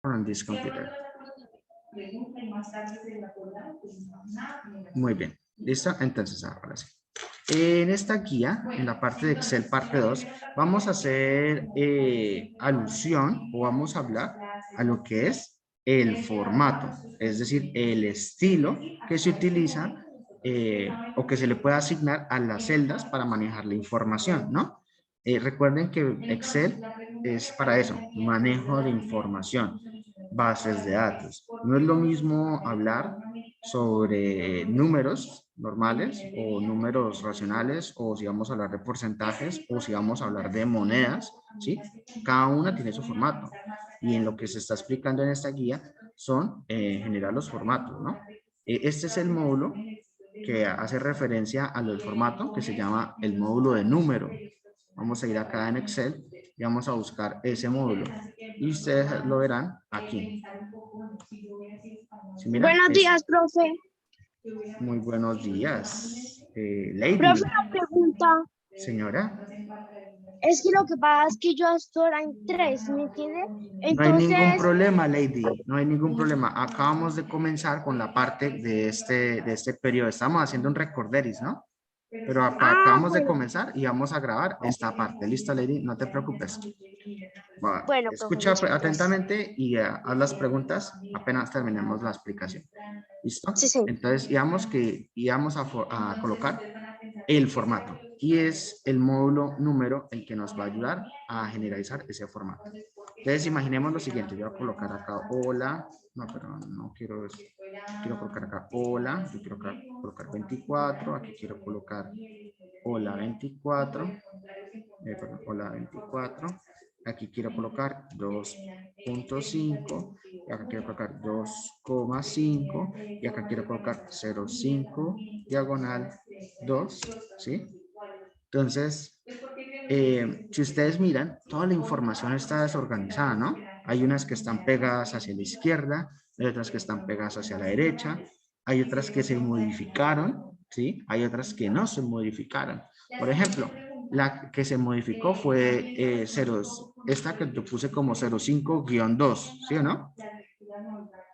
on this computer. Muy bien, ¿listo? Entonces, ahora sí. En esta guía, en la parte de Excel parte 2, vamos a hacer alusión o vamos a hablar a lo que es el formato, es decir, el estilo que se utiliza o que se le puede asignar a las celdas para manejar la información, ¿no? Recuerden que Excel es para eso, manejo de información, bases de datos. No es lo mismo hablar sobre números normales o números racionales o si vamos a hablar de porcentajes o si vamos a hablar de monedas, ¿sí? Cada una tiene su formato y en lo que se está explicando en esta guía son en general los formatos, ¿no? Este es el módulo que hace referencia a lo del formato que se llama el módulo de número. Vamos a ir acá en Excel y vamos a buscar ese módulo y ustedes lo verán aquí. ¿Sí, mira? Buenos días, profe. Muy buenos días. Lady. Profe, una pregunta. Señora. Es que lo que pasa es que yo estoy ahora en 3, ¿me entiende? No hay ningún Entonces, problema, Lady. No hay ningún problema. Acabamos de comenzar con la parte de este periodo. Estamos haciendo un recorderis, ¿no? Pero acabamos de bueno, comenzar y vamos a grabar esta parte. ¿Listo, Lady? No te preocupes. bueno, profe, Escucha muchas gracias. atentamente y haz las preguntas apenas terminemos la explicación. ¿Listo? Sí, sí. Entonces, íbamos a colocar el formato y es el módulo número el que nos va a ayudar a generalizar ese formato. Entonces, imaginemos lo siguiente. Yo voy a colocar acá hola. No, pero no quiero eso. Quiero colocar acá hola. Yo quiero colocar 24. Aquí quiero colocar hola 24. Perdón, hola 24. Aquí quiero colocar 2.5 y acá quiero colocar 2,5 y acá quiero colocar 0,5 diagonal 2, ¿sí? Entonces, si ustedes miran, toda la información está desorganizada, ¿no? Hay unas que están pegadas hacia la izquierda, hay otras que están pegadas hacia la derecha, hay otras que se modificaron, ¿sí? Hay otras que no se modificaron. Por ejemplo, la que se modificó fue esta que yo puse como 05-2, ¿sí o no?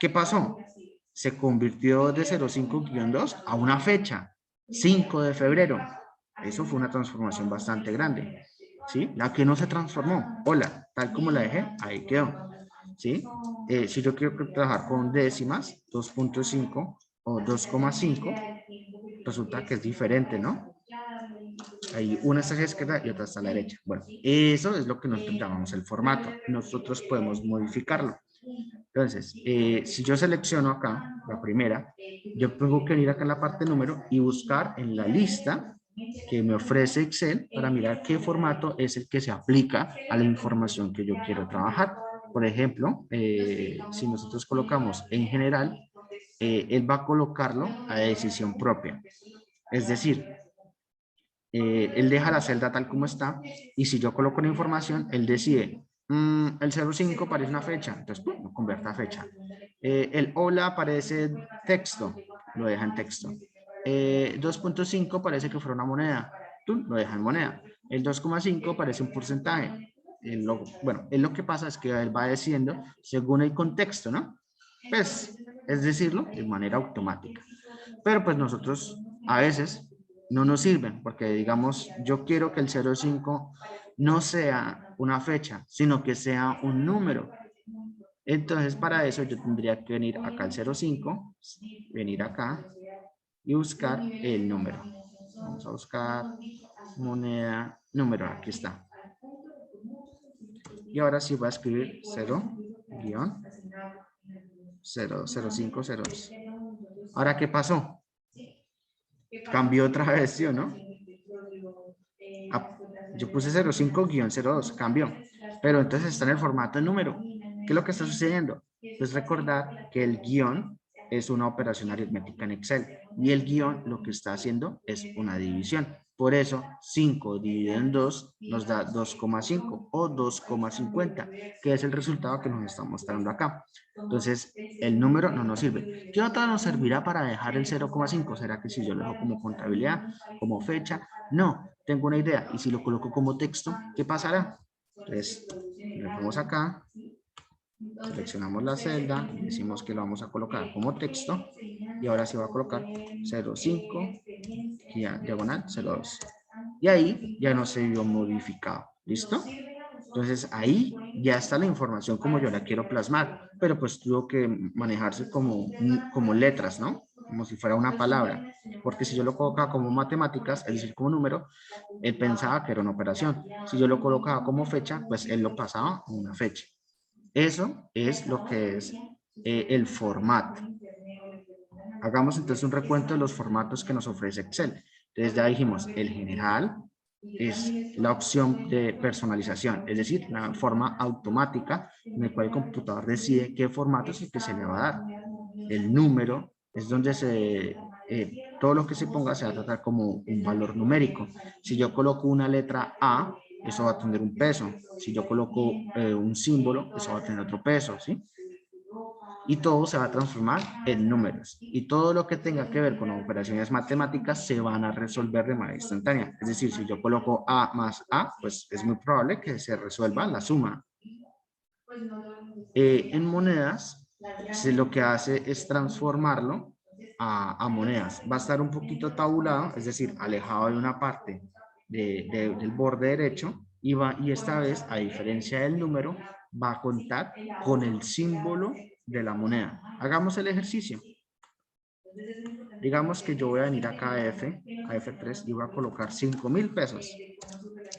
¿Qué pasó? Se convirtió de 05-2 a una fecha, 5 de febrero. Eso fue una transformación bastante grande, ¿sí? La que no se transformó, hola, tal como la dejé, ahí quedó, ¿sí? Si yo quiero trabajar con décimas, 2.5 o 2,5, resulta que es diferente, ¿no? Hay una está a la izquierda y otra está a la derecha. Bueno, eso es lo que nosotros llamamos el formato. Nosotros podemos modificarlo. Entonces, si yo selecciono acá, la primera, yo tengo que ir acá en la parte número y buscar en la lista que me ofrece Excel para mirar qué formato es el que se aplica a la información que yo quiero trabajar. Por ejemplo, si nosotros colocamos en general, él va a colocarlo a decisión propia. Es decir, él deja la celda tal como está y si yo coloco la información, él decide, el 05 parece una fecha, entonces lo convierte a fecha. El hola parece texto, lo deja en texto. 2.5 parece que fuera una moneda, lo deja en moneda. El 2,5 parece un porcentaje. Bueno, lo que pasa es que él va decidiendo según el contexto, ¿no? Pues, es decirlo de manera automática. Pero pues nosotros a veces no nos sirven porque digamos yo quiero que el 05 no sea una fecha, sino que sea un número. Entonces para eso yo tendría que venir acá al 05, venir acá y buscar el número. Vamos a buscar moneda, número, aquí está. Y ahora sí voy a escribir 0-00502. Ahora, ¿qué pasó? Cambió otra vez, ¿sí o no? Yo puse 05-02, cambió. Pero entonces está en el formato de número. ¿Qué es lo que está sucediendo? Pues recordar que el guión es una operación aritmética en Excel y el guión lo que está haciendo es una división. Por eso 5 dividido en 2 nos da 2,5 o 2,50, que es el resultado que nos está mostrando acá. Entonces el número no nos sirve. ¿Qué otra nos servirá para dejar el 0,5? ¿Será que si yo lo dejo como contabilidad, como fecha? No, tengo una idea. Y si lo coloco como texto, ¿qué pasará? Entonces, le ponemos acá Seleccionamos la celda, decimos que lo vamos a colocar como texto y ahora se va a colocar 05 y diagonal 02. Y ahí ya no se vio modificado. ¿Listo? Entonces ahí ya está la información como yo la quiero plasmar, pero pues tuvo que manejarse como letras, ¿no? Como si fuera una palabra. Porque si yo lo colocaba como matemáticas, es decir, como número, él pensaba que era una operación. Si yo lo colocaba como fecha, pues él lo pasaba a una fecha. Eso es lo que es el formato. Hagamos entonces un recuento de los formatos que nos ofrece Excel. Entonces ya dijimos, el general es la opción de personalización, es decir, la forma automática en la cual el computador decide qué formato es el que se le va a dar. El número es donde todo lo que se ponga se va a tratar como un valor numérico. Si yo coloco una letra A, eso va a tener un peso. Si yo coloco un símbolo, eso va a tener otro peso, ¿sí? Y todo se va a transformar en números. Y todo lo que tenga que ver con operaciones matemáticas se van a resolver de manera instantánea. Es decir, si yo coloco A más A, pues es muy probable que se resuelva la suma. En monedas, lo que hace es transformarlo a monedas. Va a estar un poquito tabulado, es decir, alejado de una parte del borde derecho y esta vez, a diferencia del número, va a contar con el símbolo de la moneda. Hagamos el ejercicio. Digamos que yo voy a venir acá a F3 y voy a colocar 5,000 pesos.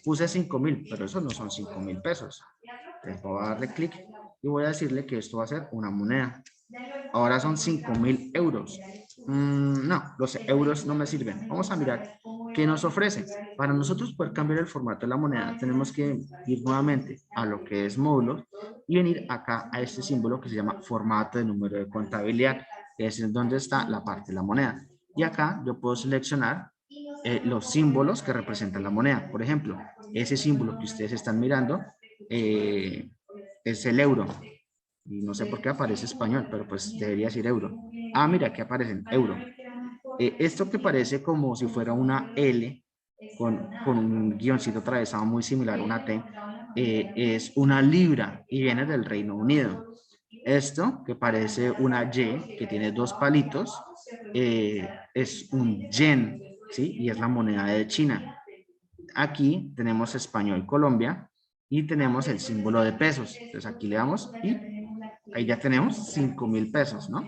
Puse 5,000, pero eso no son 5,000 pesos. Entonces voy a darle clic y voy a decirle que esto va a ser una moneda. Ahora son 5,000 euros. No, los euros no me sirven. Vamos a mirar qué nos ofrece. Para nosotros poder cambiar el formato de la moneda, tenemos que ir nuevamente a lo que es módulos y venir acá a este símbolo que se llama formato de número de contabilidad, que es donde está la parte de la moneda. Y acá yo puedo seleccionar los símbolos que representan la moneda. Por ejemplo, ese símbolo que ustedes están mirando es el euro. Y no sé por qué aparece español, pero pues debería decir euro. Ah, mira, aquí aparecen euro. Esto que parece como si fuera una L con un guioncito atravesado muy similar a una T, es una libra y viene del Reino Unido. Esto que parece una Y, que tiene dos palitos, es un yen, ¿sí? Y es la moneda de China. Aquí tenemos español Colombia y tenemos el símbolo de pesos. Entonces aquí le damos y ahí ya tenemos 5,000 pesos, ¿no?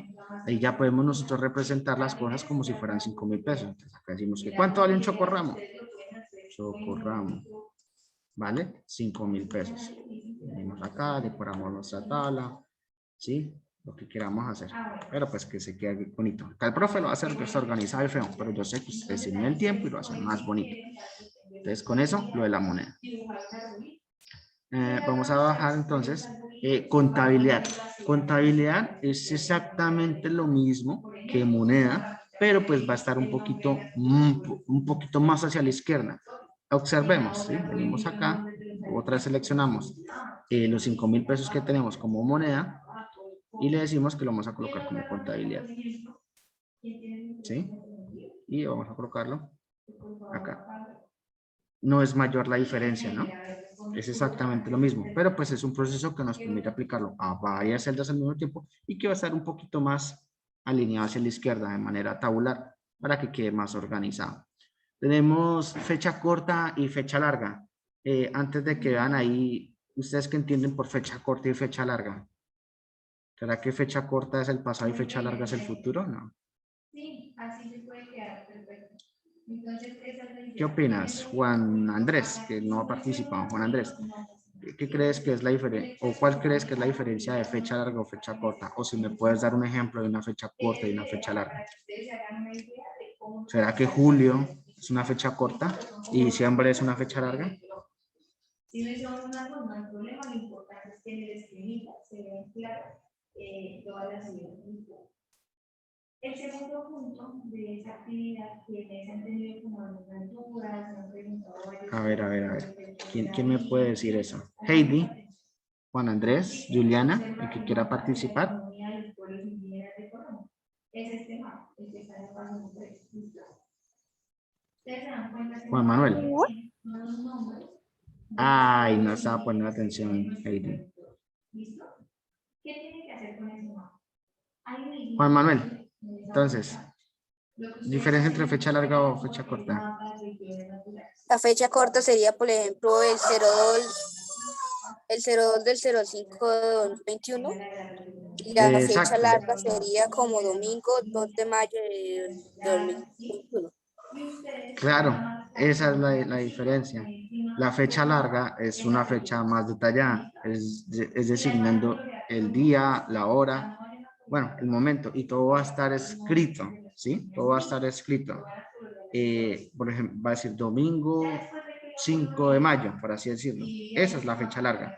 Ahí ya podemos nosotros representar las cosas como si fueran 5,000 pesos. Entonces acá decimos que ¿cuánto vale un chocorramo? Chocorramo, ¿vale? 5,000 pesos. Venimos acá, decoramos nuestra tabla, ¿sí? Lo que queramos hacer. Pero pues que se quede bonito. Acá el profe lo va a hacer desorganizado y feo, pero yo sé que ustedes tienen el tiempo y lo hacen más bonito. Entonces con eso, lo de la moneda. Vamos a bajar entonces contabilidad. Contabilidad es exactamente lo mismo que moneda, pero pues va a estar un poquito más hacia la izquierda. Observemos, ¿sí? Venimos acá, otra vez seleccionamos los 5,000 pesos que tenemos como moneda y le decimos que lo vamos a colocar como contabilidad. ¿Sí? Y vamos a colocarlo acá. No es mayor la diferencia, ¿no? Es exactamente lo mismo, pero pues es un proceso que nos permite aplicarlo a varias celdas al mismo tiempo y que va a estar un poquito más alineado hacia la izquierda de manera tabular para que quede más organizado. Tenemos fecha corta y fecha larga. Antes de que vean ahí, ¿ustedes qué entienden por fecha corta y fecha larga? ¿Será que fecha corta es el pasado y fecha larga es el futuro? No. Sí, así se puede quedar, perfecto. Entonces, ¿qué opinas, Juan Andrés, que no ha participado? Juan Andrés, ¿qué crees que es la diferencia? ¿O cuál crees que es la diferencia de fecha larga o fecha corta? O si me puedes dar un ejemplo de una fecha corta y una fecha larga. ¿Será que julio es una fecha corta y diciembre es una fecha larga? Si no hicimos una norma, el problema, lo importante es que en el esquemita se ven claras todas las ideas. El segundo punto de esa actividad, quienes han tenido como algunas dudas, han preguntado varios. A ver. ¿Quién me puede decir eso? Heidi, Juan Andrés, Juliana, el que quiera participar. Es este mapa, el que está en el paso 3. Juan Manuel. Ay, no estaba poniendo atención, Heidi. ¿Listo? Juan Manuel, entonces, diferencia entre fecha larga o fecha corta. La fecha corta sería, por ejemplo, el 02 del 05 de 2021. Y la fecha Exacto. larga sería como domingo 2 de mayo de 2021. Claro, esa es la diferencia. La fecha larga es una fecha más detallada, es designando el día, la hora, bueno, el momento, y todo va a estar escrito, ¿sí? Todo va a estar escrito. Por ejemplo, va a decir domingo 5 de mayo, por así decirlo. Esa es la fecha larga.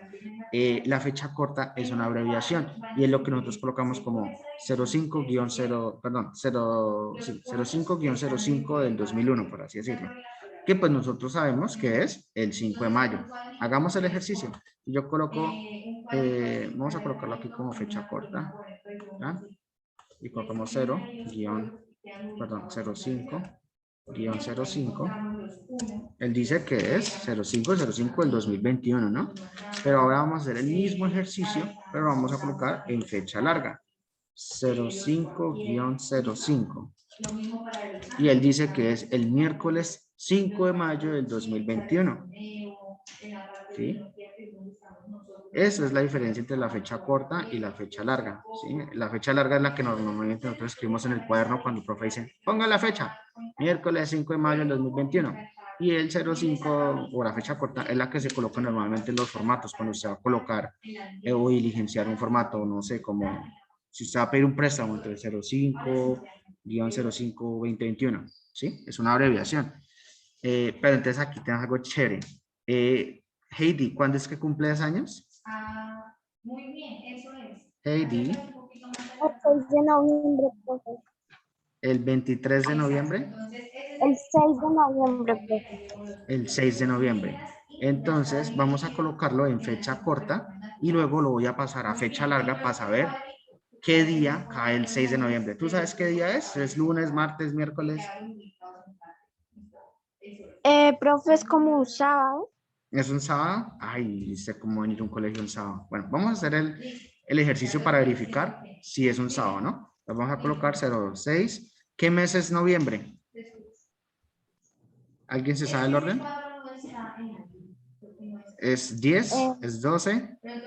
La fecha corta es una abreviación y es lo que nosotros colocamos como 05-0, perdón, 05-05 del 2001, por así decirlo. Que pues nosotros sabemos que es el 5 de mayo. Hagamos el ejercicio. Yo coloco, vamos a colocarlo aquí como fecha corta. ¿Ya? Y colocamos 05-05. Él dice que es 05 del 2021, ¿no? Pero ahora vamos a hacer el mismo ejercicio, pero vamos a colocar en fecha larga. 05-05. Y él dice que es el miércoles 5 de mayo del 2021. ¿Sí? Esa es la diferencia entre la fecha corta y la fecha larga. ¿Sí? La fecha larga es la que normalmente nosotros escribimos en el cuaderno cuando el profe dice, ponga la fecha, miércoles 5 de mayo del 2021. Y el 05 o la fecha corta es la que se coloca normalmente en los formatos cuando usted va a colocar o diligenciar un formato, no sé, como si usted va a pedir un préstamo entre 05-05-2021. ¿Sí? Es una abreviación. Pero entonces aquí tenemos algo chévere. Heidi, ¿cuándo es que cumples años? Muy bien, eso es. Heidi, El 6 de noviembre, profe. el 23 de noviembre. El 6 de noviembre, profe. El 6 de noviembre. Entonces vamos a colocarlo en fecha corta y luego lo voy a pasar a fecha larga para saber qué día cae el 6 de noviembre. ¿Tú sabes qué día es? ¿Es lunes, martes, miércoles? Profe, es como un sábado. ¿Es un sábado? Ay, sé cómo venir a un colegio un sábado. Bueno, vamos a hacer el ejercicio para verificar si es un sábado, ¿no? Lo vamos a colocar 06. ¿Qué mes es noviembre? ¿Alguien se sabe el orden? ¿Es 10? ¿Es 12? Es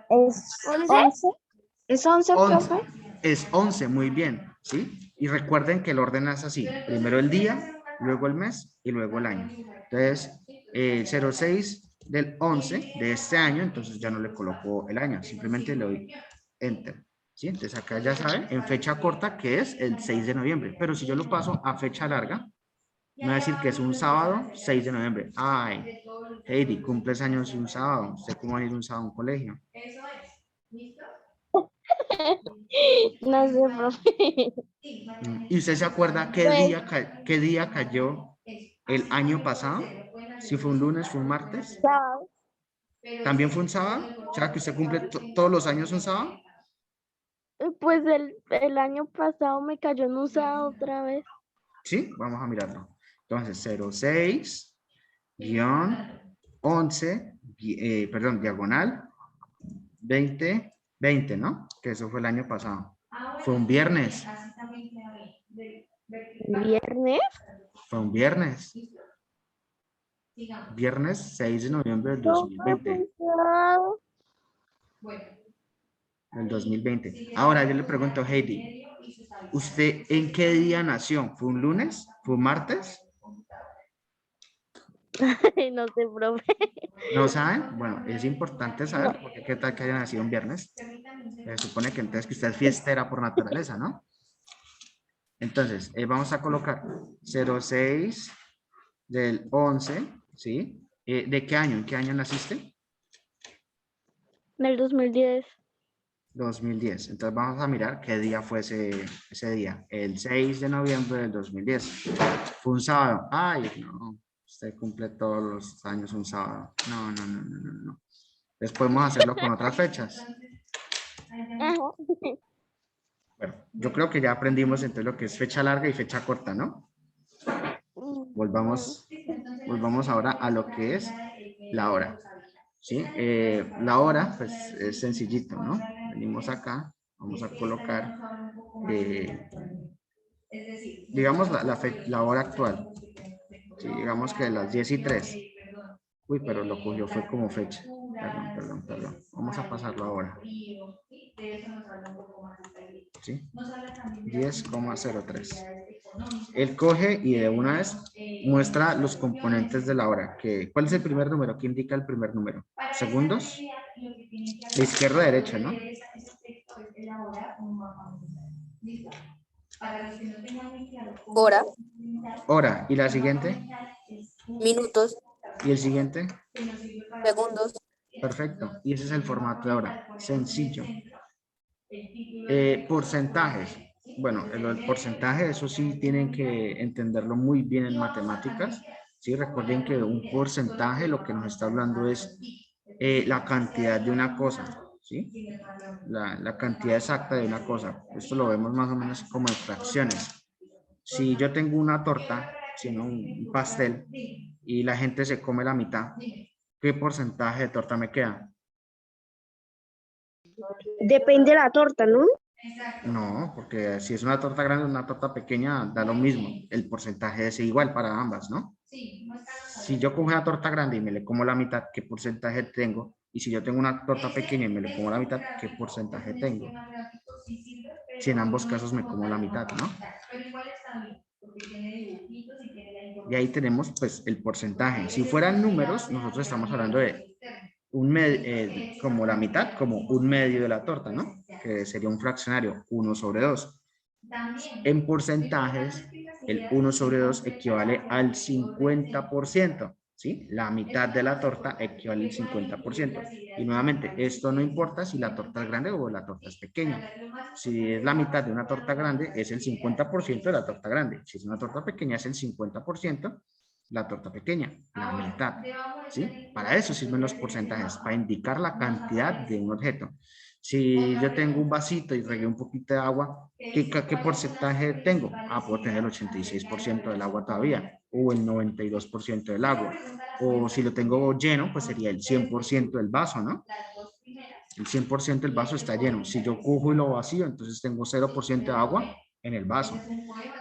11. ¿Es 11, 11. profe? Es 11, muy bien, ¿sí? Y recuerden que el orden es así. Primero el día, luego el mes y luego el año. Entonces, 06 del 11 de este año, entonces ya no le coloco el año, simplemente le doy Enter. ¿Sí? Entonces acá ya saben, en fecha corta que es el 6 de noviembre. Pero si yo lo paso a fecha larga, me va a decir que es un sábado 6 de noviembre. Ay, Heidi, cumples años un sábado. ¿Usted cómo va a ir un sábado a un colegio? Eso es. ¿Listo? No sé, profe. ¿Y usted se acuerda qué día cayó el año pasado? Si fue un lunes, fue un martes. Sábado. ¿También fue un sábado? O sea, que usted cumple todos los años un sábado. Pues el año pasado me cayó en un sábado otra vez. Sí, vamos a mirarlo. Entonces, 06, guión, 11, perdón, diagonal, 20, 20, ¿no? Que eso fue el año pasado. Fue un viernes. ¿Viernes? Fue un viernes. Viernes 6 de noviembre del 2020. Del 2020. Ahora yo le pregunto a Heidi, ¿usted en qué día nació? ¿Fue un lunes? ¿Fue un martes? No sé, profe. ¿No saben? Bueno, es importante saber, porque qué tal que haya nacido un viernes. Se supone que entonces que usted es fiestera por naturaleza, ¿no? Entonces, vamos a colocar 06 del 11, ¿sí? ¿De qué año? ¿En qué año naciste? Del 2010. 2010. Entonces vamos a mirar qué día fue ese día. El 6 de noviembre del 2010. Fue un sábado. Ay, no. Usted cumple todos los años un sábado. No, no, no, no, no, no. Entonces podemos hacerlo con otras fechas. Ajá. Bueno, yo creo que ya aprendimos entonces lo que es fecha larga y fecha corta, ¿no? Volvamos ahora a lo que es la hora. ¿sí? La hora, pues es sencillito, ¿no? Venimos acá, vamos a colocar, digamos, la hora actual. Sí, digamos que las 10:03. Uy, pero lo cogió fue como fecha. Perdón. Vamos a pasarlo ahora. ¿Sí? 10,03. Él coge y de una vez muestra los componentes de la hora. ¿Cuál es el primer número? ¿Qué indica el primer número? ¿Segundos? De izquierda a derecha, ¿no? Hora, Hora. ¿Y la siguiente? minutos, ¿Y el siguiente? segundos, Perfecto. Y ese es el formato de hora. Sencillo. Porcentajes. Bueno, el porcentaje, eso sí tienen que entenderlo muy bien en matemáticas. Sí, recuerden que un porcentaje lo que nos está hablando es la cantidad de una cosa. ¿Sí? La cantidad exacta de una cosa. Esto lo vemos más o menos como en fracciones. Si yo tengo una torta, sino un pastel, y la gente se come la mitad, ¿qué porcentaje de torta me queda? Depende de la torta, ¿no? No, porque si es una torta grande o una torta pequeña, da lo mismo. El porcentaje es igual para ambas, ¿no? Si yo cojo una torta grande y me le como la mitad, ¿qué porcentaje tengo? Y si yo tengo una torta pequeña y me le como la mitad, ¿qué porcentaje tengo? Si en ambos casos me como la mitad, ¿no? Y ahí tenemos pues el porcentaje. Si fueran números, nosotros estamos hablando de como la mitad, como un medio de la torta, ¿no? Que sería un fraccionario, 1/2. En porcentajes, el 1/2 equivale al 50%, ¿sí? La mitad de la torta equivale al 50%. Y nuevamente, esto no importa si la torta es grande o la torta es pequeña. Si es la mitad de una torta grande, es el 50% de la torta grande. Si es una torta pequeña, es el 50% la torta pequeña, la mitad, ¿sí? Para eso sirven los porcentajes, para indicar la cantidad de un objeto. Si yo tengo un vasito y regué un poquito de agua, ¿qué porcentaje tengo? Puedo tener el 86% del agua todavía, o el 92% del agua. O si lo tengo lleno, pues sería el 100% del vaso, ¿no? El 100% del vaso está lleno. Si yo cojo y lo vacío, entonces tengo 0% de agua en el vaso.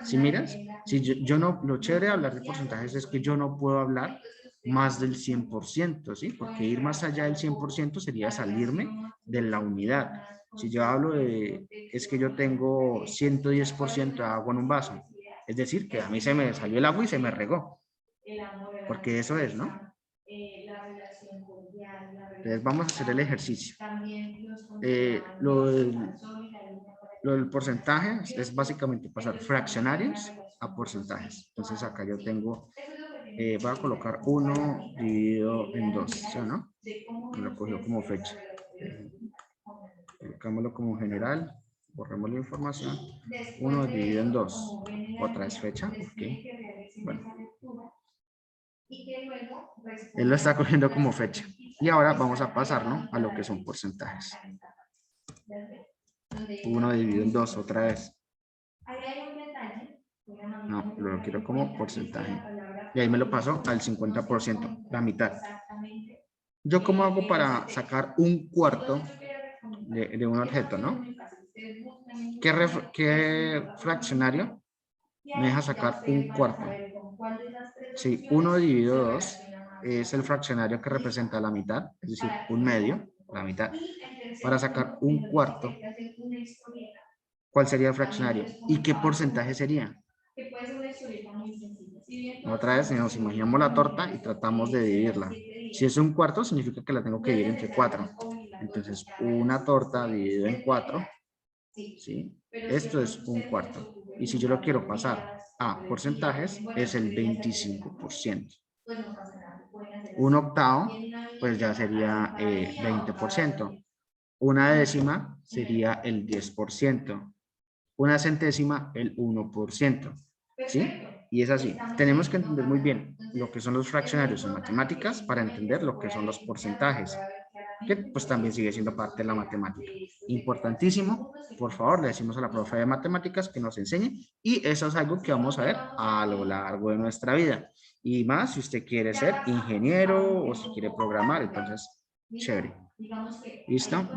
Si miras, si yo no, lo chévere de hablar de porcentajes es que yo no puedo hablar más del 100%, ¿sí? Porque ir más allá del 100% sería salirme de la unidad. Si yo hablo es que yo tengo 110% de agua en un vaso, es decir, que a mí se me salió el agua y se me regó, porque eso es, ¿no? Entonces vamos a hacer el ejercicio. Lo del porcentaje es básicamente pasar fraccionarios a porcentajes. Entonces acá yo tengo, voy a colocar 1 dividido en 2, ¿sí o no? Me lo cogió como fecha. Colocámoslo como general, borremos la información. 1 dividido en 2, otra es fecha, ok. Bueno. Él lo está cogiendo como fecha. Y ahora vamos a pasarlo a lo que son porcentajes. 1 dividido en 2 otra vez. No, lo quiero como porcentaje. Y ahí me lo paso al 50%, la mitad. ¿Yo cómo hago para sacar un cuarto de un objeto, no? ¿Qué fraccionario me deja sacar un cuarto? Sí, 1 dividido 2 es el fraccionario que representa la mitad, es decir, un medio, la mitad. Para sacar un cuarto, ¿cuál sería el fraccionario? ¿Y qué porcentaje sería? Otra vez nos imaginamos la torta y tratamos de dividirla. Si es un cuarto, significa que la tengo que dividir entre 4. Entonces, una torta dividido en 4, ¿sí? Esto es un cuarto. Y si yo lo quiero pasar a porcentajes, es el 25%. Un octavo, pues ya sería 20%. Una décima sería el 10%. Una centésima, el 1%. ¿Sí? Y es así. Tenemos que entender muy bien lo que son los fraccionarios en matemáticas para entender lo que son los porcentajes, que pues también sigue siendo parte de la matemática. Importantísimo, por favor, le decimos a la profe de matemáticas que nos enseñe y eso es algo que vamos a ver a lo largo de nuestra vida. Y más si usted quiere ser ingeniero o si quiere programar, entonces Chévere. Digamos que ¿Listo?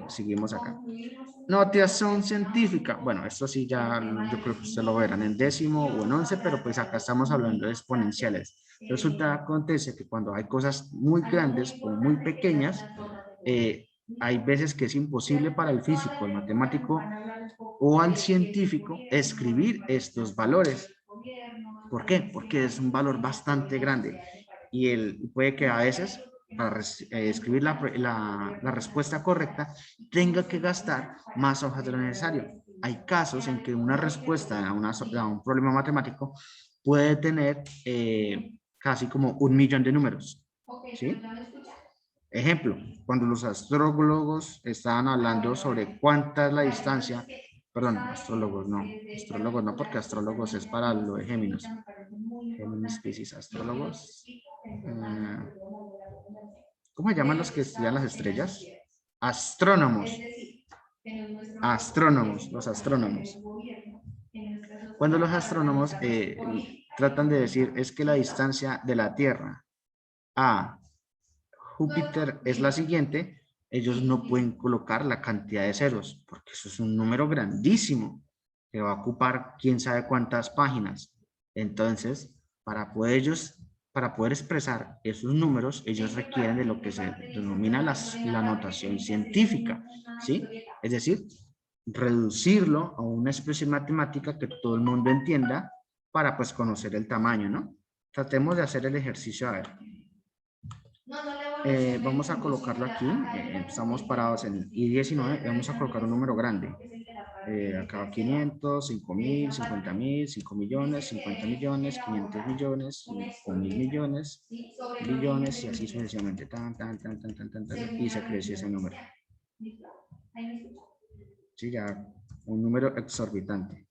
Seguimos acá. Notación científica. Bueno, esto sí ya yo creo que ustedes lo verán en décimo o en 11, pero pues acá estamos hablando de exponenciales. Resulta, acontece que cuando hay cosas muy grandes o muy pequeñas, hay veces que es imposible para el físico, el matemático o al científico escribir estos valores. ¿Por qué? Porque es un valor bastante grande y puede que a veces para escribir la respuesta correcta tenga que gastar más hojas de lo necesario. Hay casos en que una respuesta a un problema matemático puede tener casi como 1.000.000 de números. ¿Sí? Ejemplo, cuando los astrólogos estaban hablando sobre cuánta es la distancia, perdón, astrólogos no, porque astrólogos es para lo de Géminis. Géminis, Piscis, astrólogos. ¿Cómo se llaman los que estudian las estrellas? Astrónomos. Astrónomos, los astrónomos. Cuando los astrónomos tratan de decir es que la distancia de la Tierra a Júpiter es la siguiente, ellos no pueden colocar la cantidad de ceros, porque eso es un número grandísimo, que va a ocupar quién sabe cuántas páginas. Entonces, para poder expresar esos números, ellos requieren de lo que se denomina la notación científica, ¿sí? Es decir, reducirlo a una expresión matemática que todo el mundo entienda para, pues, conocer el tamaño, ¿no? Tratemos de hacer el ejercicio, a ver. Vamos a colocarlo aquí, estamos parados en I19, vamos a colocar un número grande. Acá 500, 5.000, 50.000, 5 millones, 50 millones, 500 millones, 5.000 millones, billones y así sucesivamente. Y se crece ese número. Sí, ya un número exorbitante.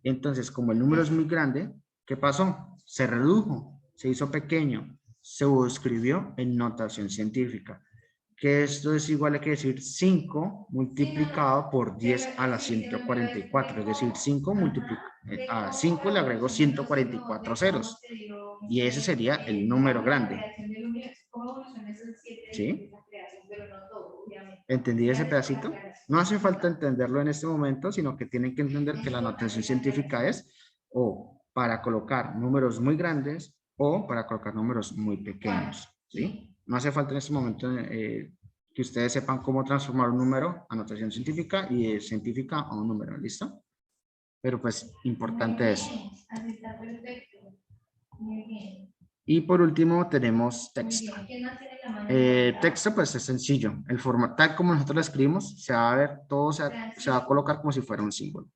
Entonces, como el número es muy grande, ¿qué pasó? Se redujo, se hizo pequeño, se escribió en notación científica. Que esto es igual a que decir 5 multiplicado por 10 a la 144, es decir, 5 a 5 le agrego 144 ceros. Y ese sería el número grande. ¿Sí? ¿Entendí ese pedacito? No hace falta entenderlo en este momento, sino que tienen que entender que la notación científica es o para colocar números muy grandes o para colocar números muy pequeños. ¿Sí? No hace falta en este momento que ustedes sepan cómo transformar un número a notación científica y de científica a un número. ¿Listo? Pero pues importante eso. Y por último tenemos texto. Texto pues es sencillo. El formato tal como nosotros lo escribimos se va a ver, todo se va a colocar como si fuera un símbolo.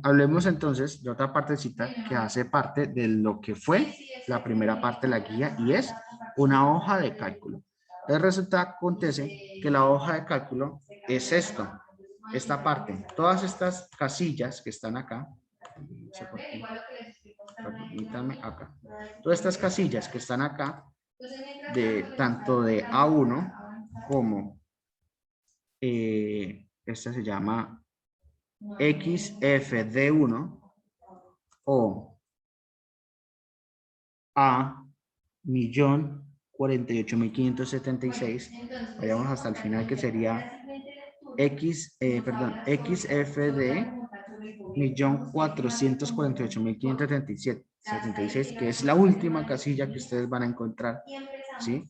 Hablemos entonces de otra partecita que hace parte de lo que fue la primera parte de la guía y es una hoja de cálculo. Entonces resulta, acontece que la hoja de cálculo es esto, esta parte. Todas estas casillas que están acá, permítame acá. Todas estas casillas que están acá, tanto de A1 como esta se llama XFD1 o A 1.048.576. Vayamos hasta el final que sería XFD 1.448.576, que es la última casilla que ustedes van a encontrar, ¿sí?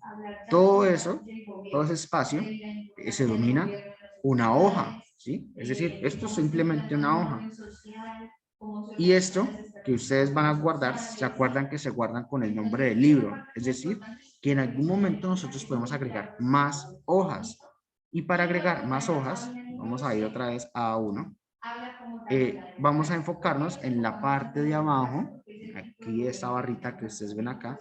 Todo eso, todo ese espacio se denomina una hoja, ¿sí? Es decir, esto es simplemente una hoja. Y esto que ustedes van a guardar, se acuerdan que se guardan con el nombre del libro, es decir, que en algún momento nosotros podemos agregar más hojas. Y para agregar más hojas, vamos a ir otra vez a A1. Vamos a enfocarnos en la parte de abajo, aquí esta barrita que ustedes ven acá,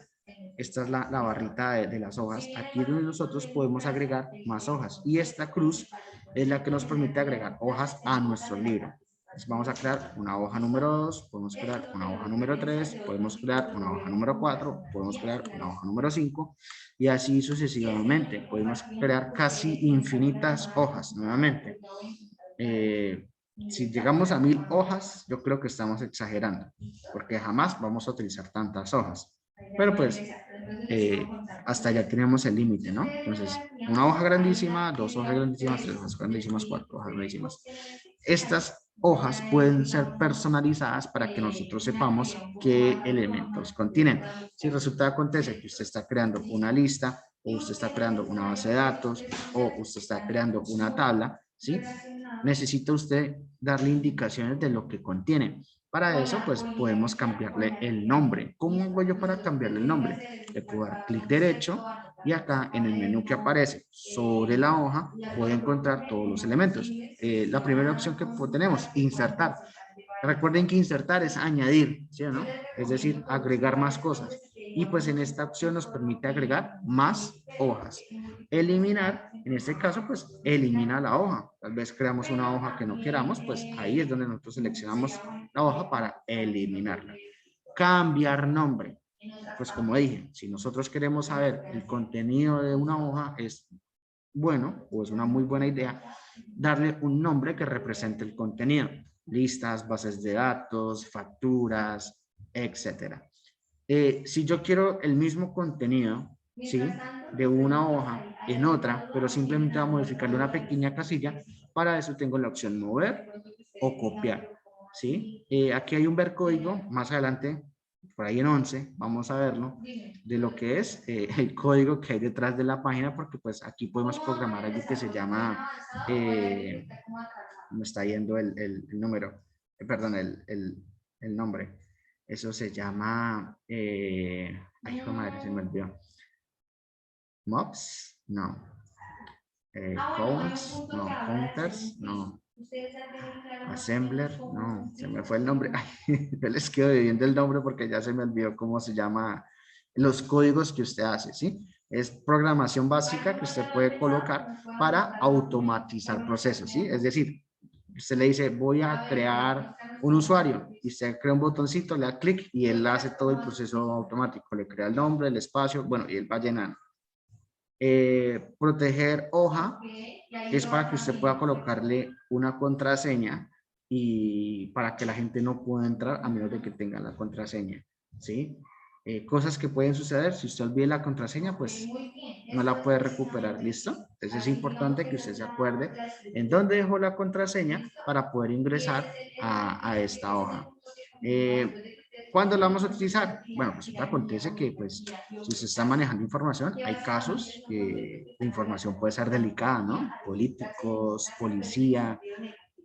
esta es la barrita de las hojas, aquí es donde nosotros podemos agregar más hojas y esta cruz es la que nos permite agregar hojas a nuestro libro. Entonces vamos a crear una hoja número 2, podemos crear una hoja número 3, podemos crear una hoja número 4, podemos crear una hoja número 5 y así sucesivamente. Podemos crear casi infinitas hojas nuevamente. Si llegamos a 1000 hojas, yo creo que estamos exagerando, porque jamás vamos a utilizar tantas hojas. Pero pues hasta allá tenemos el límite, ¿no? Entonces, una hoja grandísima, dos hojas grandísimas, tres hojas grandísimas, cuatro hojas grandísimas. Estas hojas pueden ser personalizadas para que nosotros sepamos qué elementos contienen. Si resulta acontece que usted está creando una lista, o usted está creando una base de datos, o usted está creando una tabla, ¿sí? Necesita usted darle indicaciones de lo que contiene. Para eso, pues podemos cambiarle el nombre. ¿Cómo hago yo para cambiarle el nombre? Le puedo dar clic derecho y acá en el menú que aparece sobre la hoja puedo encontrar todos los elementos. La primera opción que tenemos, insertar. Recuerden que insertar es añadir, ¿sí o no? Es decir, agregar más cosas. Y pues en esta opción nos permite agregar más hojas. Eliminar, en este caso, pues elimina la hoja. Tal vez creamos una hoja que no queramos, pues ahí es donde nosotros seleccionamos la hoja para eliminarla. Cambiar nombre. Pues como dije, si nosotros queremos saber el contenido de una hoja, es bueno o es una muy buena idea darle un nombre que represente el contenido. Listas, bases de datos, facturas, etcétera. Si yo quiero el mismo contenido, ¿sí? De una hoja en otra, pero simplemente voy a modificarle una pequeña casilla, para eso tengo la opción mover o copiar, ¿sí? Aquí hay un ver código, más adelante, por ahí en 11, vamos a verlo, de lo que es el código que hay detrás de la página, porque pues aquí podemos programar algo que se llama, me está yendo el número, perdón, el nombre. Eso se llama, ay, madre, se me olvidó. Mobs, no. Counts, no. Counters, no. Assembler, no. Se me fue el nombre. Ay, yo les quedo debiendo el nombre porque ya se me olvidó cómo se llama los códigos que usted hace, ¿sí? Es programación básica que usted puede colocar para automatizar procesos, ¿sí? Es decir, usted le dice, voy a crear un usuario y usted crea un botoncito, le da clic y él hace todo el proceso automático, le crea el nombre, el espacio, bueno, y él va llenando. Proteger hoja es para que usted pueda colocarle una contraseña y para que la gente no pueda entrar a menos de que tenga la contraseña, ¿sí? Cosas que pueden suceder, si usted olvida la contraseña, pues no la puede recuperar, ¿listo? Entonces es importante que usted se acuerde en dónde dejó la contraseña para poder ingresar a esta hoja. ¿Cuándo la vamos a utilizar? Bueno, pues acontece que pues si se está manejando información, hay casos que la información puede ser delicada, ¿no? Políticos, policía,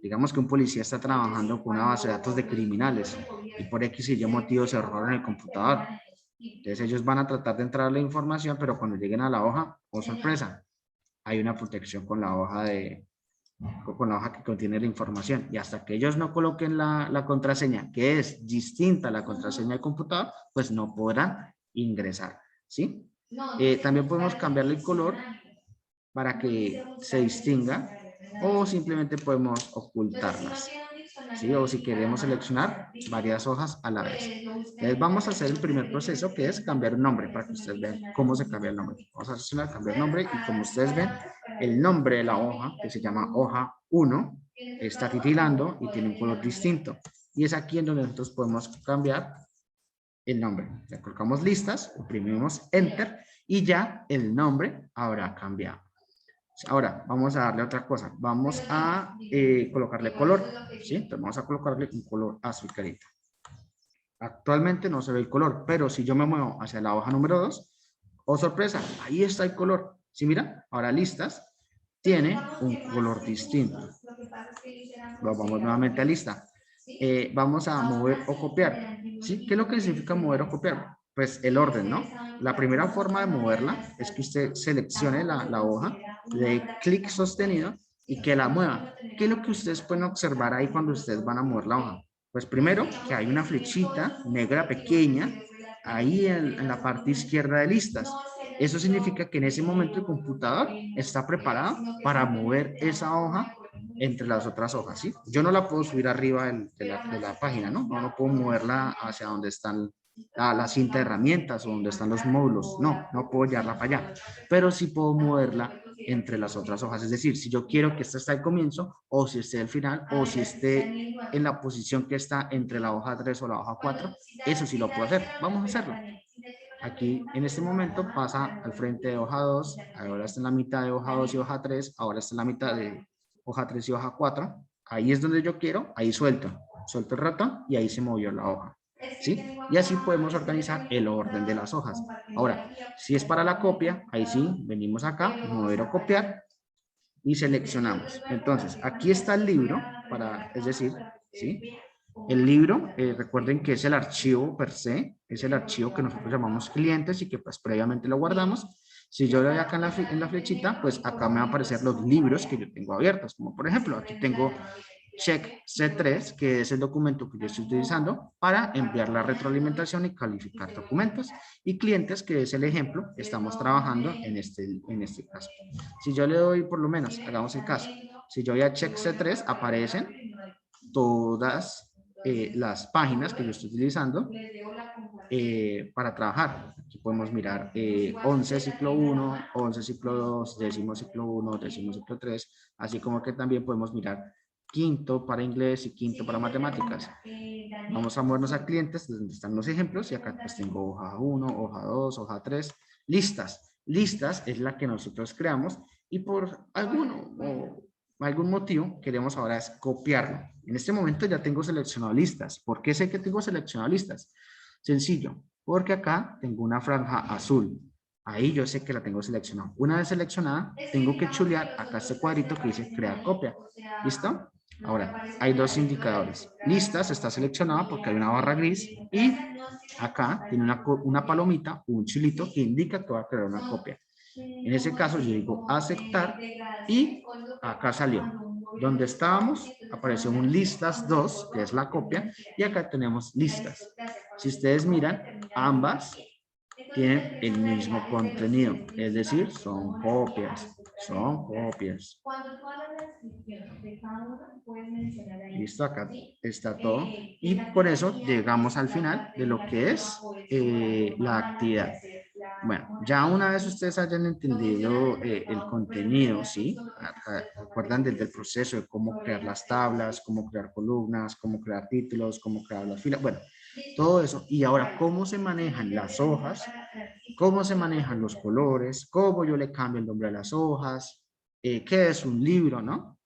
digamos que un policía está trabajando con una base de datos de criminales y por X y Y motivo se roban el computador. Entonces ellos van a tratar de entrar a la información, pero cuando lleguen a la hoja, oh sorpresa, hay una protección con la hoja que contiene la información. Y hasta que ellos no coloquen la contraseña, que es distinta a la contraseña del computador, pues no podrán ingresar, ¿sí? También podemos cambiarle el color para que se distinga o simplemente podemos ocultarlas, ¿sí? O si queremos seleccionar varias hojas a la vez. Entonces vamos a hacer el primer proceso, que es cambiar un nombre, para que ustedes vean cómo se cambia el nombre. Vamos a seleccionar cambiar nombre y como ustedes ven, el nombre de la hoja, que se llama hoja 1, está titilando y tiene un color distinto. Y es aquí en donde nosotros podemos cambiar el nombre. Le colocamos listas, oprimimos Enter y ya el nombre habrá cambiado. Ahora, vamos a darle otra cosa. Vamos a colocarle color, ¿sí? Entonces vamos a colocarle un color azul clarito. Actualmente no se ve el color, pero si yo me muevo hacia la hoja número 2, oh sorpresa, ahí está el color. ¿Sí, mira? Ahora listas tiene un color distinto. Vamos nuevamente a lista. Vamos a mover o copiar, ¿sí? ¿Qué es lo que significa mover o copiar? Pues el orden, ¿no? La primera forma de moverla es que usted seleccione la hoja, le dé clic sostenido y que la mueva. ¿Qué es lo que ustedes pueden observar ahí cuando ustedes van a mover la hoja? Pues primero que hay una flechita negra pequeña ahí en la parte izquierda de listas. Eso significa que en ese momento el computador está preparado para mover esa hoja entre las otras hojas, ¿sí? Yo no la puedo subir arriba de la página, ¿no? No puedo moverla hacia donde están la cinta de herramientas o donde están los módulos. No, no puedo llevarla para allá. Pero sí puedo moverla entre las otras hojas. Es decir, si yo quiero que esta esté al comienzo o si esté al final o si esté en la posición que está entre la hoja 3 o la hoja 4, eso sí lo puedo hacer. Vamos a hacerlo. aquí en este momento pasa al frente de hoja 2, ahora está en la mitad de hoja 2 y hoja 3, ahora está en la mitad de hoja 3 y hoja 4. Ahí es donde yo quiero, ahí suelto el ratón y ahí se movió la hoja. ¿Sí? Y así podemos organizar el orden de las hojas. Ahora, si es para la copia, ahí sí, venimos acá, mover o copiar y seleccionamos. Entonces, aquí está el libro, es decir, ¿sí? El libro, recuerden que es el archivo per se, es el archivo que nosotros llamamos clientes y que pues previamente lo guardamos. Si yo le doy acá en la flechita, pues acá me van a aparecer los libros que yo tengo abiertos, como por ejemplo, aquí tengo Check C3, que es el documento que yo estoy utilizando para enviar la retroalimentación y calificar documentos. Y clientes, que es el ejemplo, estamos trabajando en este caso. Si yo le doy, por lo menos, hagamos el caso, si yo voy a Check C3, aparecen todas las páginas que yo estoy utilizando para trabajar. Aquí podemos mirar 11 ciclo 1, 11 ciclo 2, décimo ciclo 1, décimo ciclo 3, así como que también podemos mirar quinto para inglés y quinto para matemáticas. Vamos a movernos a clientes, donde están los ejemplos, y acá pues tengo hoja 1, hoja 2, hoja 3, listas. Listas es la que nosotros creamos y por algún motivo queremos ahora es copiarlo. En este momento ya tengo seleccionado listas. ¿Por qué sé que tengo seleccionado listas? Sencillo, porque acá tengo una franja azul. Ahí yo sé que la tengo seleccionada. Una vez seleccionada, tengo que chulear acá este cuadrito que dice crear copia. ¿Listo? Ahora, hay dos indicadores. Listas está seleccionada porque hay una barra gris y acá tiene una palomita, un chulito que indica que va a crear una copia. En ese caso yo digo aceptar y acá salió. Donde estábamos apareció un listas 2, que es la copia, y acá tenemos listas. Si ustedes miran, ambas tienen el mismo contenido, es decir, son copias. Son copias. Listo, acá está todo. Y por eso llegamos al final de lo que es la actividad. Bueno, ya una vez ustedes hayan entendido el contenido, ¿sí? Recuerdan desde el proceso de cómo crear las tablas, cómo crear columnas, cómo crear títulos, cómo crear las filas, bueno, todo eso. Y ahora, cómo se manejan las hojas, cómo se manejan los colores, cómo yo le cambio el nombre a las hojas, qué es un libro, ¿no?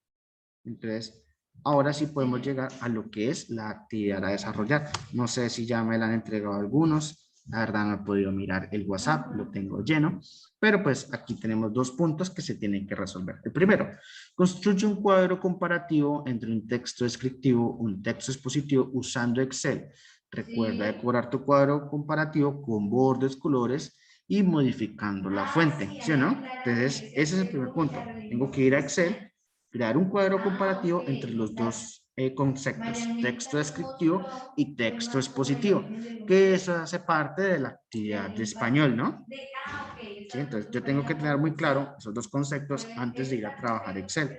Entonces, ahora sí podemos llegar a lo que es la actividad a desarrollar. No sé si ya me la han entregado algunos. La verdad no he podido mirar el WhatsApp, lo tengo lleno. Pero pues aquí tenemos dos puntos que se tienen que resolver. El primero, construye un cuadro comparativo entre un texto descriptivo, un texto expositivo usando Excel. Recuerda decorar tu cuadro comparativo con bordes, colores y modificando la fuente, ¿sí o no? Entonces, ese es el primer punto. Tengo que ir a Excel, crear un cuadro comparativo entre los dos conceptos, texto descriptivo y texto expositivo, que eso hace parte de la actividad de español, ¿no? ¿Sí? Entonces yo tengo que tener muy claro esos dos conceptos antes de ir a trabajar Excel.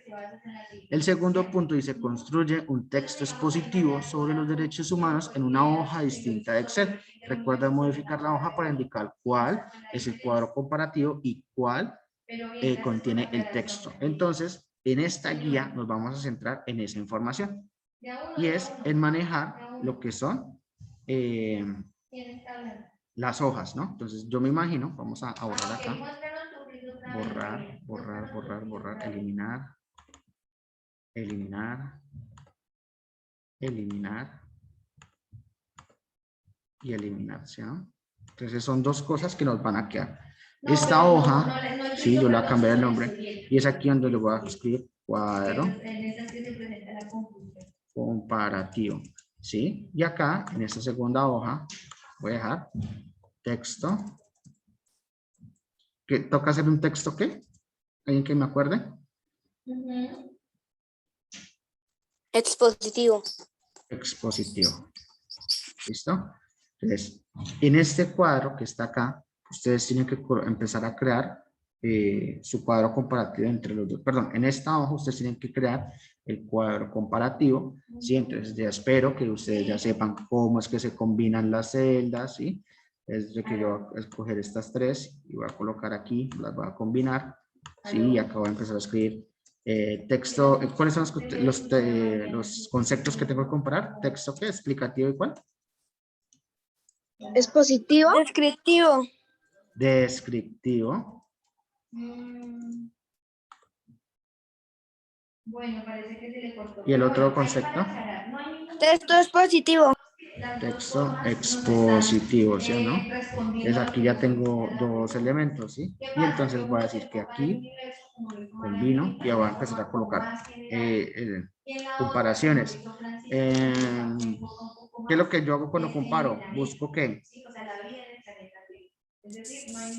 El segundo punto dice, construye un texto expositivo sobre los derechos humanos en una hoja distinta de Excel. Recuerda modificar la hoja para indicar cuál es el cuadro comparativo y cuál contiene el texto. Entonces, en esta guía nos vamos a centrar en esa información y es en manejar lo que son las hojas, ¿no? Entonces, yo me imagino, vamos a borrar acá, borrar, eliminar y eliminar, ¿sí? ¿No? Entonces, son dos cosas que nos van a quedar. Esta hoja, sí, yo le voy a cambiar el nombre y es aquí donde le voy a escribir cuadro comparativo, ¿sí? Y acá, en esta segunda hoja, voy a dejar texto. ¿Qué toca hacer un texto qué? ¿Alguien que me acuerde? Expositivo. Expositivo. ¿Listo? Entonces, en este cuadro que está acá, ustedes tienen que empezar a crear su cuadro comparativo entre los dos. Perdón, en esta hoja ustedes tienen que crear el cuadro comparativo, ¿sí? Entonces, ya espero que ustedes ya sepan cómo es que se combinan las celdas, ¿sí? Es de que yo voy a escoger estas tres y voy a colocar aquí, las voy a combinar, ¿sí? Y acá voy a empezar a escribir texto. ¿Cuáles son los conceptos que tengo que comparar? ¿Texto qué? ¿Explicativo y cuál? Expositivo. Descriptivo. Descriptivo. Bueno, parece que se le cortó. ¿Y el otro concepto? Texto expositivo. Texto expositivo, ¿sí o no? Entonces aquí ya tengo dos elementos, ¿sí? Y entonces voy a decir que aquí combino y voy a empezar a colocar comparaciones. ¿Qué es lo que yo hago cuando comparo? Busco qué.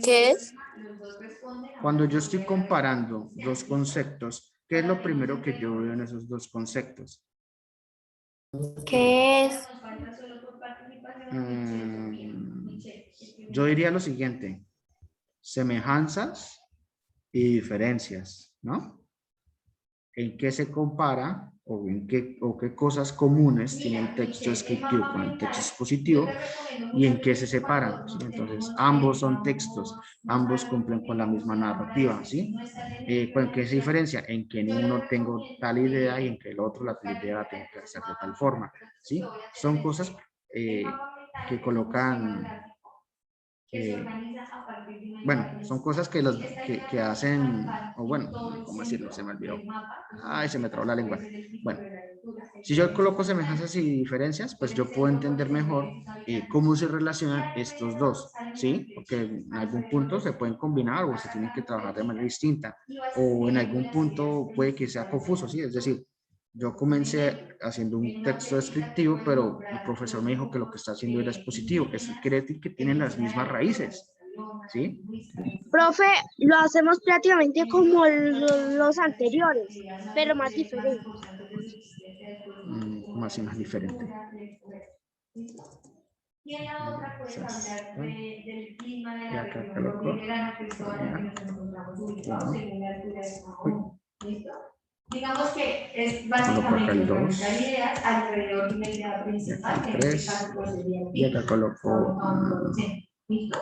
¿Qué es? Cuando yo estoy comparando dos conceptos, ¿qué es lo primero que yo veo en esos dos conceptos? ¿Qué es? Yo diría lo siguiente: semejanzas y diferencias, ¿no? ¿En qué se compara o qué cosas comunes tiene el texto descriptivo con el texto expositivo y en qué se separan? ¿Sí? Entonces, ambos son textos, ambos cumplen con la misma narrativa, ¿sí? ¿En qué se diferencia? En que en uno tengo tal idea y en que el otro la idea la tengo que hacer de tal forma, ¿sí? Son cosas que colocan... bueno, son cosas que hacen, o bueno, ¿cómo decirlo? Se me olvidó. Ay, se me trabó la lengua. Bueno, si yo coloco semejanzas y diferencias, pues yo puedo entender mejor cómo se relacionan estos dos, ¿sí? Porque en algún punto se pueden combinar o se tienen que trabajar de manera distinta, o en algún punto puede que sea confuso, ¿sí? Es decir, yo comencé haciendo un texto descriptivo, pero el profesor me dijo que lo que está haciendo era expositivo. Eso quiere decir que tienen las mismas raíces, ¿sí? Profe, lo hacemos prácticamente como los anteriores, pero más diferente. ¿Cómo así más diferente? Y en la otra puedes hablar del clima, de la acá región, coloco. del verano, que es donde nos encontramos ubicados según la altura de San. ¿Listo? Digamos que es básicamente organizar ideas alrededor de una idea principal, que en este caso pues sería el y acá coloco ¿listo?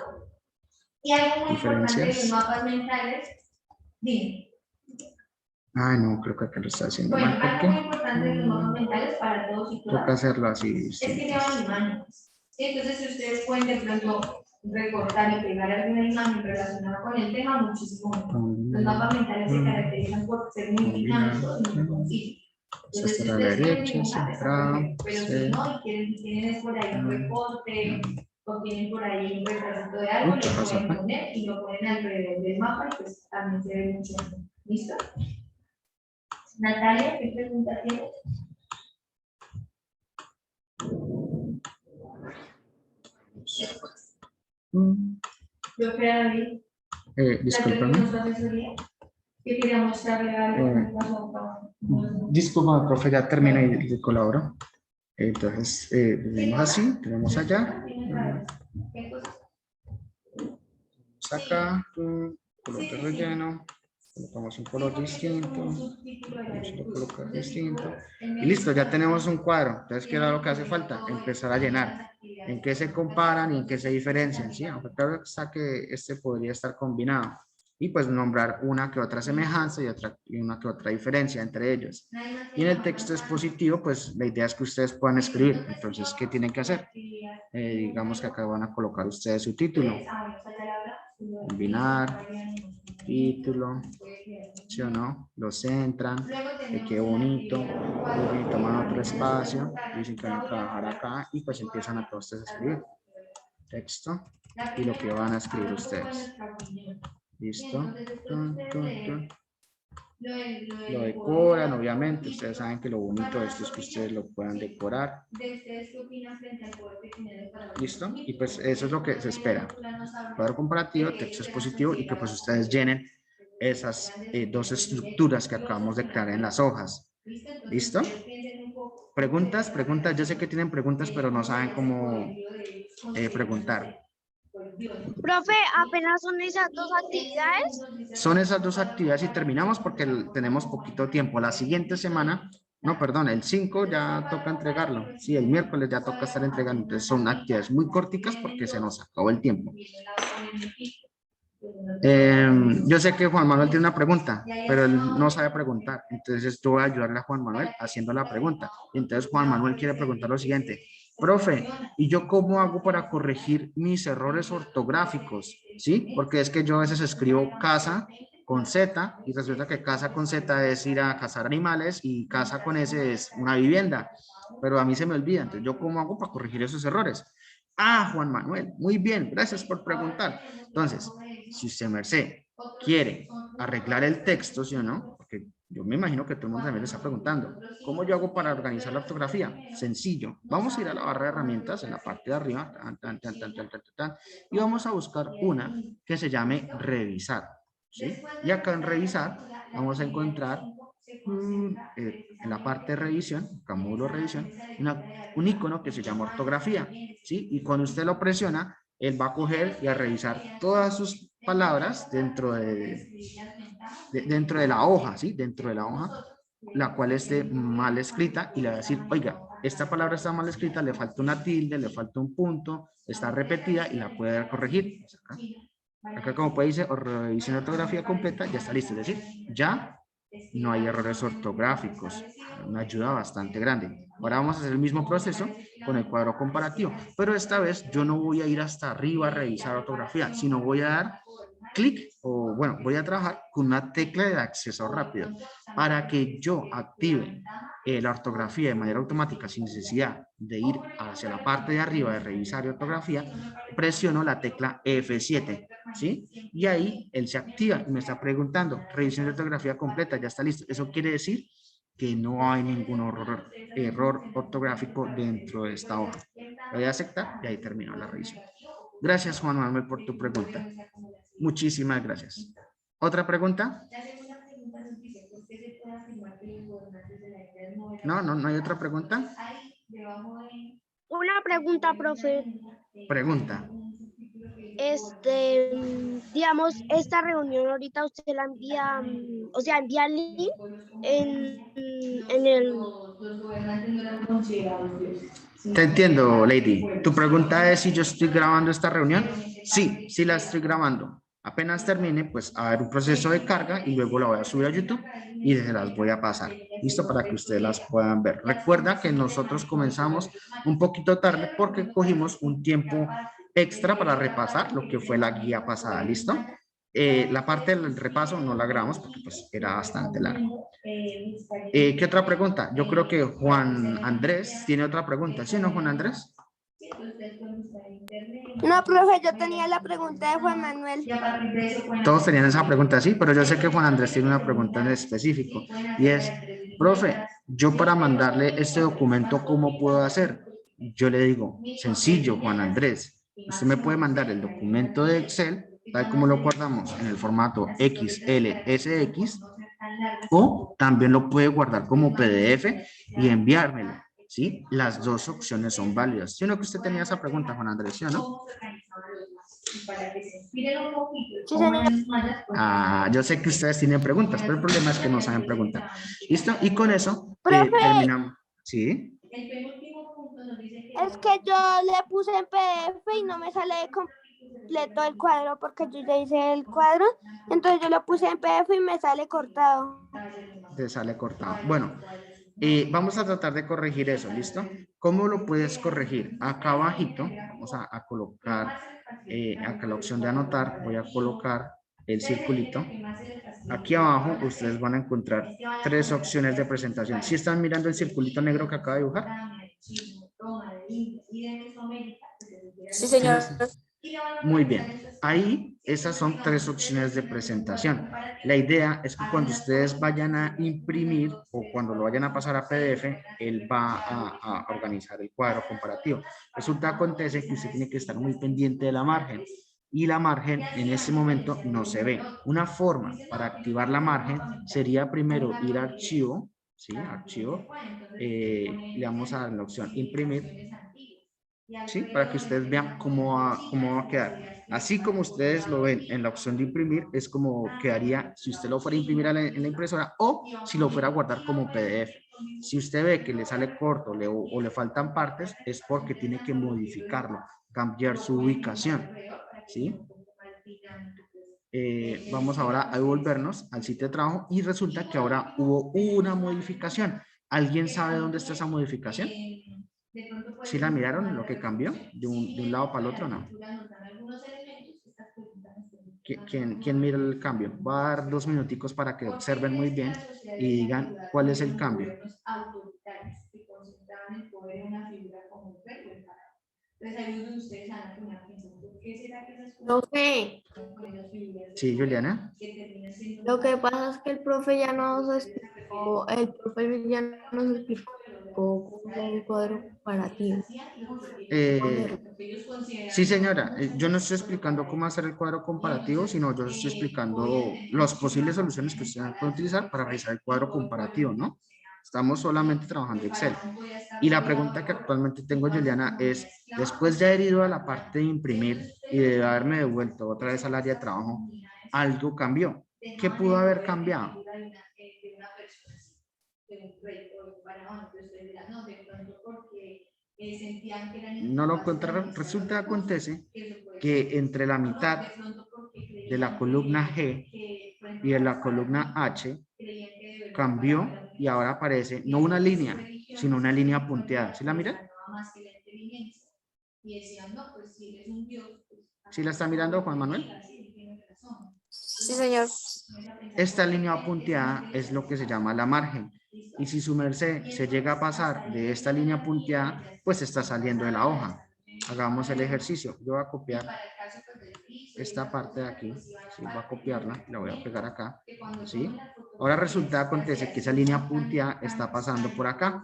Y algo muy importante de los diferencias. mapas mentales, dime. Ay, no, creo que acá lo está haciendo Bueno, mal. ¿Por algo qué? muy importante de los mapas mentales para todos y todas. Toca hacerlo así. Es que llevan imágenes. Entonces, si ustedes pueden de pronto recortar y pegar alguna imagen relacionada con el tema, muchísimo mejor. Los mapas mentales se caracterizan por ser muy dinámicos y muy concisos. Entonces, si ustedes quieren dibujar, está perfecto. Pero si no, y tienen por ahí un recorte, o tienen por ahí un retrato de algo, lo pueden poner y lo ponen alrededor del mapa y pues también se ve mucho mejor. ¿Listo? Natalia, ¿qué pregunta tienes? Yo creo, David. Discúlpame. Que quería mostrarle algo. Disculpa, profe, ya termino y colaboro. Entonces, tenemos así, tenemos allá. Acá, color de relleno. Colocamos un color distinto. Vamos a colocar distinto. Y listo, ya tenemos un cuadro. Entonces, ¿qué era lo que hace falta? Empezar a llenar. ¿En qué se comparan y en qué se diferencian? ¿Sí? Aunque claro está que este podría estar combinado. Y pues nombrar una que otra semejanza y una que otra diferencia entre ellos. Y en el texto expositivo, pues la idea es que ustedes puedan escribir. Entonces, ¿qué tienen que hacer? Digamos que acá van a colocar ustedes su título. Combinar, título, ¿sí o no? Lo centran, qué bonito, y toman otro espacio, dicen que van a trabajar acá y pues empiezan a todos ustedes a escribir texto y lo que van a escribir ustedes. ¿Listo? Lo decoran, obviamente, ustedes saben que lo bonito de esto es que ustedes lo puedan decorar. ¿Listo? Y pues eso es lo que se espera. Cuadro comparativo, texto expositivo y que pues ustedes llenen esas dos estructuras que acabamos de crear en las hojas. ¿Listo? ¿Preguntas? Preguntas. Yo sé que tienen preguntas, pero no saben cómo preguntar. Profe, ¿apenas son esas dos actividades? Son esas dos actividades y terminamos porque tenemos poquito tiempo. La siguiente semana, no, perdón, el 5 ya toca entregarlo. Sí, el miércoles ya toca estar entregando. Entonces son actividades muy corticas porque se nos acabó el tiempo. Yo sé que Juan Manuel tiene una pregunta, pero él no sabe preguntar. Entonces yo voy a ayudarle a Juan Manuel haciendo la pregunta. Entonces Juan Manuel quiere preguntar lo siguiente. Profe, ¿y yo cómo hago para corregir mis errores ortográficos? ¿Sí? Porque es que yo a veces escribo casa con Z y resulta que casa con Z es ir a cazar animales y casa con S es una vivienda. Pero a mí se me olvida. Entonces, ¿yo cómo hago para corregir esos errores? Ah, Juan Manuel, muy bien, gracias por preguntar. Entonces, si usted, merced, quiere arreglar el texto, ¿sí o no? Porque yo me imagino que todo el mundo también le está preguntando, ¿cómo yo hago para organizar la ortografía? Sencillo. Vamos a ir a la barra de herramientas en la parte de arriba, y vamos a buscar una que se llame revisar, ¿sí? Y acá en revisar vamos a encontrar en la parte de revisión, módulo de revisión, un icono que se llama ortografía, ¿sí? Y cuando usted lo presiona, él va a coger y a revisar todas sus palabras dentro de la hoja, ¿sí? Dentro de la hoja, la cual esté mal escrita y le va a decir, oiga, esta palabra está mal escrita, le falta una tilde, le falta un punto, está repetida y la puede corregir. Acá como puede decir, revisión de ortografía completa, ya está listo, es decir, ya no hay errores ortográficos, una ayuda bastante grande. Ahora vamos a hacer el mismo proceso con el cuadro comparativo, pero esta vez yo no voy a ir hasta arriba a revisar ortografía, sino voy a dar clic o bueno, voy a trabajar con una tecla de acceso rápido para que yo active la ortografía de manera automática sin necesidad de ir hacia la parte de arriba de revisar ortografía, presiono la tecla F7, ¿sí? Y ahí él se activa y me está preguntando, revisión de ortografía completa, ya está listo. Eso quiere decir que no hay ningún error ortográfico dentro de esta hoja. Lo voy a aceptar y ahí terminó la revisión. Gracias, Juan Manuel, por tu pregunta. Muchísimas gracias. ¿Otra pregunta? No hay otra pregunta. Una pregunta, profe. Pregunta. Digamos, esta reunión ahorita usted la envía, o sea, envía el link en el... Te entiendo, Lady. Tu pregunta es si yo estoy grabando esta reunión. Sí, sí la estoy grabando. Apenas termine, pues a ver un proceso de carga y luego la voy a subir a YouTube y se las voy a pasar. Listo, para que ustedes las puedan ver. Recuerda que nosotros comenzamos un poquito tarde porque cogimos un tiempo extra para repasar lo que fue la guía pasada. ¿Listo? La parte del repaso no la grabamos porque pues era bastante larga. ¿Qué otra pregunta? Yo creo que Juan Andrés tiene otra pregunta. ¿Sí o no, Juan Andrés? No, profe, yo tenía la pregunta de Juan Manuel. Todos tenían esa pregunta, sí, pero yo sé que Juan Andrés tiene una pregunta en específico y es, profe, yo para mandarle este documento, ¿cómo puedo hacer? Yo le digo, sencillo, Juan Andrés, usted me puede mandar el documento de Excel, tal como lo guardamos en el formato XLSX, o también lo puede guardar como PDF y enviármelo, ¿sí? Las dos opciones son válidas. ¿Sí o no que usted tenía esa pregunta, Juan Andrés? ¿Sí o no? Yo sé que ustedes tienen preguntas, pero el problema es que no saben preguntar. ¿Listo? Y con eso terminamos. ¿Sí? Es que yo le puse en PDF y no me sale completo el cuadro porque yo ya hice el cuadro. Entonces yo lo puse en PDF y me sale cortado. Te sale cortado. Bueno, vamos a tratar de corregir eso, ¿listo? ¿Cómo lo puedes corregir? Acá abajito, vamos a colocar, acá la opción de anotar, voy a colocar el circulito. Aquí abajo ustedes van a encontrar tres opciones de presentación. ¿Sí están mirando el circulito negro que acaba de dibujar? Sí, señor. Muy bien. Ahí, esas son tres opciones de presentación. La idea es que cuando ustedes vayan a imprimir o cuando lo vayan a pasar a PDF, él va a organizar el cuadro comparativo. Resulta, acontece que usted tiene que estar muy pendiente de la margen. Y la margen en este momento no se ve. Una forma para activar la margen sería primero ir a archivo, ¿sí? Archivo, le vamos a dar la opción imprimir, ¿sí? Para que ustedes vean cómo va a quedar. Así como ustedes lo ven en la opción de imprimir, es como quedaría si usted lo fuera a imprimir en la impresora o si lo fuera a guardar como PDF. Si usted ve que le sale corto o le faltan partes, es porque tiene que modificarlo, cambiar su ubicación, ¿sí? Vamos ahora a devolvernos al sitio de trabajo y resulta que ahora hubo una modificación. ¿Alguien sabe dónde está esa modificación? de pronto puede ¿Sí la miraron lo que cambió de un lado para el otro? No. algunos elementos, estas preguntas ¿Quién mira el cambio? Voy a dar 2 minuticos para que observen muy bien y digan cuál es el cambio. autoritarios que concentraban el poder en una figura como el rey o el faraón. Entonces ahí uno de ustedes van a poner pensando, ¿por qué será que esas No cosas sé. con esas figuras Sí, Juliana. que terminan siendo Lo que pasa es que el profe ya nos explicó, cómo hacer el cuadro comparativo. Sí, señora. Yo no estoy explicando cómo hacer el cuadro comparativo, sino yo estoy explicando las posibles soluciones que ustedes pueden utilizar para realizar el cuadro comparativo, ¿no? Estamos solamente trabajando Excel. Y la pregunta que actualmente tengo, Juliana, es, después de haber ido a la parte de imprimir y de haberme devuelto otra vez al área de trabajo, algo cambió. ¿Qué pudo haber cambiado? No lo encontraron. Resulta, acontece que entre la mitad de la columna G y de la columna H cambió y ahora aparece no una línea, sino una línea punteada. ¿Sí la miran? ¿Sí la está mirando, Juan Manuel? Sí, señor. Esta línea punteada es lo que se llama la margen. Y si su merced se llega a pasar de esta línea punteada, pues está saliendo de la hoja. Hagamos el ejercicio. Yo voy a copiar esta parte de aquí. ¿Sí? Voy a copiarla, la voy a pegar acá. ¿Sí? Ahora resulta, acontece que esa línea punteada está pasando por acá.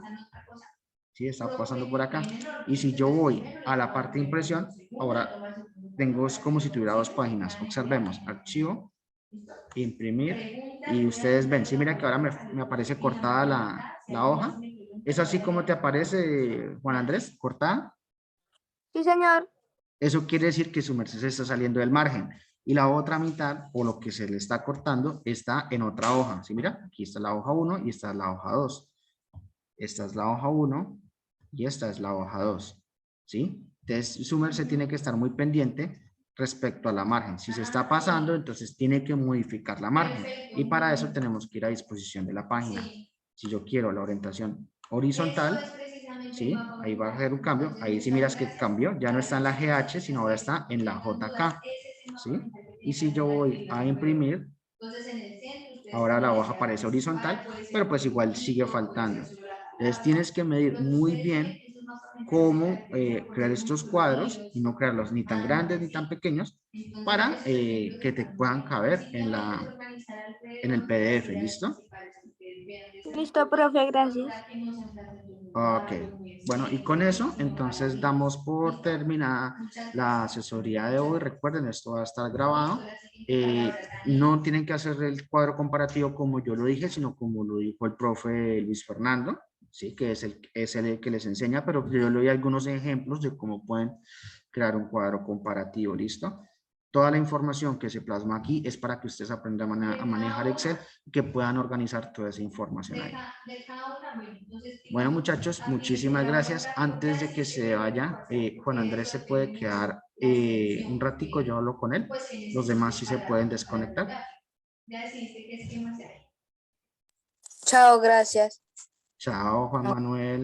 ¿Sí? Está pasando por acá. Y si yo voy a la parte de impresión, ahora tengo como si tuviera 2 páginas. Observemos, archivo, imprimir, y ustedes ven, sí, mira que ahora me aparece cortada la hoja. ¿Es así como te aparece, Juan Andrés, cortada? Sí, señor. Eso quiere decir que su merced se está saliendo del margen. Y la otra mitad, o lo que se le está cortando, está en otra hoja. ¿Sí? Mira, aquí está la hoja 1 y esta es la hoja 2. Esta es la hoja 1 y esta es la hoja 2. ¿Sí? Entonces, su merced tiene que estar muy pendiente respecto a la margen. Si se está pasando, entonces tiene que modificar la margen. Y para eso tenemos que ir a disposición de la página. Si yo quiero la orientación horizontal, ¿sí? Ahí va a hacer un cambio. Ahí sí miras que cambió. Ya no está en la GH, sino ahora está en la JK. ¿Sí? Y si yo voy a imprimir, ahora la hoja aparece horizontal, pero pues igual sigue faltando. Entonces tienes que medir muy bien cómo crear estos cuadros y no crearlos ni tan grandes ni tan pequeños para que te puedan caber en el PDF. ¿Listo? Listo, profe, gracias. Ok, bueno, y con eso entonces damos por terminada la asesoría de hoy. Recuerden, esto va a estar grabado. No tienen que hacer el cuadro comparativo como yo lo dije, sino como lo dijo el profe Luis Fernando, ¿sí? Que es el que les enseña, pero yo le doy algunos ejemplos de cómo pueden crear un cuadro comparativo. ¿Listo? Toda la información que se plasma aquí es para que ustedes aprendan a manejar Excel y que puedan organizar toda esa información ahí. Bueno, muchachos, muchísimas gracias. Antes de que se vaya, Juan Andrés se puede quedar un ratico, yo hablo con él. Los demás sí se pueden desconectar. Chao, gracias. Chao, Juan Manuel.